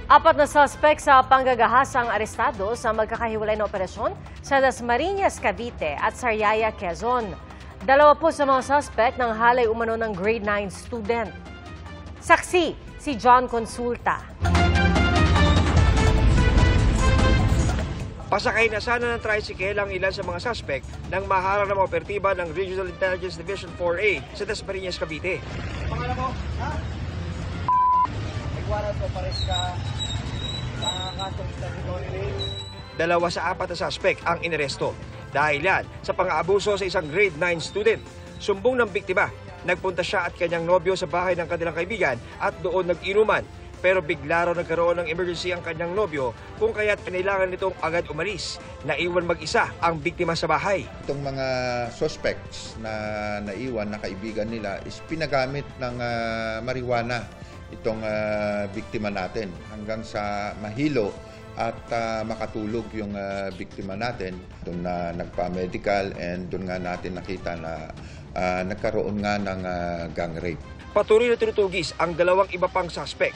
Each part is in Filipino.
Apat na suspect sa panggagahasang arestado sa magkakahiwalay na operasyon sa Dasmariñas, Cavite at Sariaya, Quezon. Dalawa po sa mga suspect ng halay umano ng grade 9 student. Saksi, si John Consulta. Pasakay na sana ng tricycle ang ilan sa mga suspect nang maharang ng mga operatiba ng Regional Intelligence Division 4A sa Dasmariñas, Cavite. Pangalan mo? Ha? Iguaran ko pares ka sa kasong statutory rape. Dalawa sa apat na suspect ang inaresto dahil yan sa pang-aabuso sa isang grade 9 student. Sumbong ng biktima, nagpunta siya at kanyang nobyo sa bahay ng kanilang kaibigan at doon nag-inuman. Pero bigla raw nagkaroon ng emergency ang kanyang nobyo kung kaya't kinailangan nitong agad umalis. Naiwan mag-isa ang biktima sa bahay. Itong mga suspects na naiwan na kaibigan nila is pinagamit ng marijuana itong biktima natin hanggang sa mahilo at makatulog yung biktima natin. Doon na nagpa-medical and doon nga natin nakita na nagkaroon nga ng gang rape. Patuloy na tinutugis ang dalawang iba pang suspect.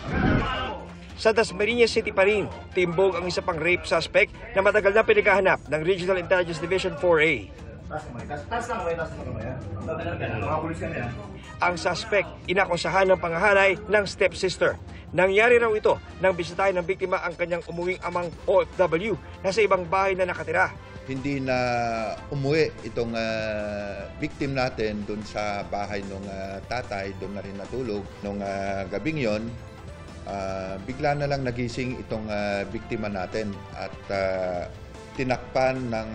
Sa Dasmariñas City pa rin, timbog ang isa pang rape suspect na matagal na pinaghahanap ng Regional Intelligence Division 4A. Ang suspect, inakusahan ng pangahalay ng stepsister. Nangyari raw ito nang bisitahin ng biktima ang kanyang umuwing amang OFW na sa ibang bahay na nakatira. Hindi na umuwi itong victim natin doon sa bahay ng tatay, doon na rin natulog. Nung gabing yon, bigla na lang nagising itong biktima natin at tinakpan ng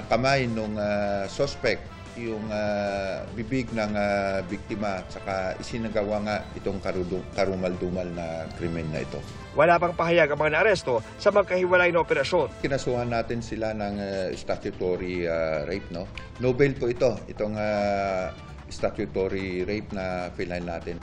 kamay ng suspect yung bibig ng biktima at saka isinagawa nga itong karumal-dumal na krimen na ito. Wala pang pahayag ang mga naaresto sa magkahiwalay na operasyon. Kinasuhan natin sila ng statutory rape, no? No bail po itong statutory rape na filan natin.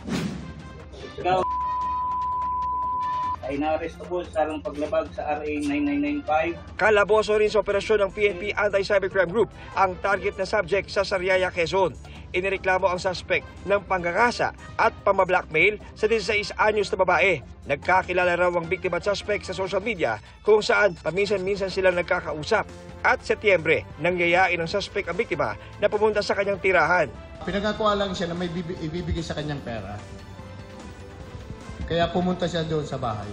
Ay naaresto po sa sarang paglabag sa RA 9995. Kalaboso rin sa operasyon ng PNP Anti-Cybercrime Group ang target na subject sa Sariaya, Quezon. Inireklamo ang suspect ng panggagasa at pamablackmail sa 16 anyos na babae. Nagkakilala raw ang biktima at suspect sa social media kung saan paminsan-minsan silang nagkakausap. At Setyembre, nangyayain ng suspect ang biktima na pumunta sa kanyang tirahan. Pinagakuha lang siya na may ibibigay sa kanyang pera. Kaya pumunta siya doon sa bahay.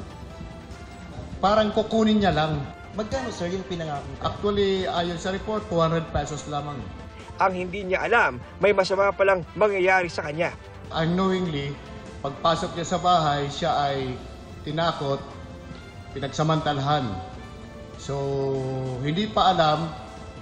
Parang kukunin niya lang. Magkano sir yung pinangako? Actually, ayon sa report, 200 pesos lamang. Ang hindi niya alam, may masama palang mangyayari sa kanya. Unknowingly, pagpasok niya sa bahay, siya ay tinakot, pinagsamantalahan. So, hindi pa alam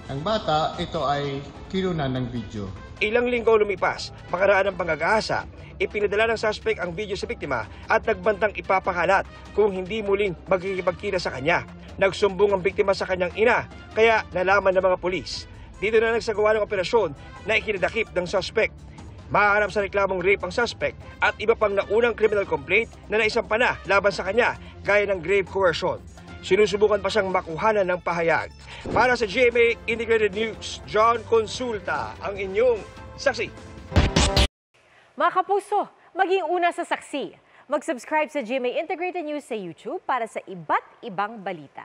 ng bata, ito ay kinunan ng video. Ilang linggo lumipas, makaraan ng panggagahasa, ipinadala ng suspect ang video sa biktima at nagbantang ipapakalat kung hindi muling magkikipagkita sa kanya. Nagsumbong ang biktima sa kanyang ina, kaya nalaman ng mga pulis. Dito na nagsagawa ng operasyon na ikinadakip ng suspect. Maharap sa reklamong rape ang suspect at iba pang naunang criminal complaint na naisampa na laban sa kanya gaya ng grave coercion. Sinusubukan pa siyang makuhanan ng pahayag. Para sa GMA Integrated News, John Consulta, ang inyong saksi. Mga kapuso, maging una sa saksi. Mag-subscribe sa GMA Integrated News sa YouTube para sa iba't ibang balita.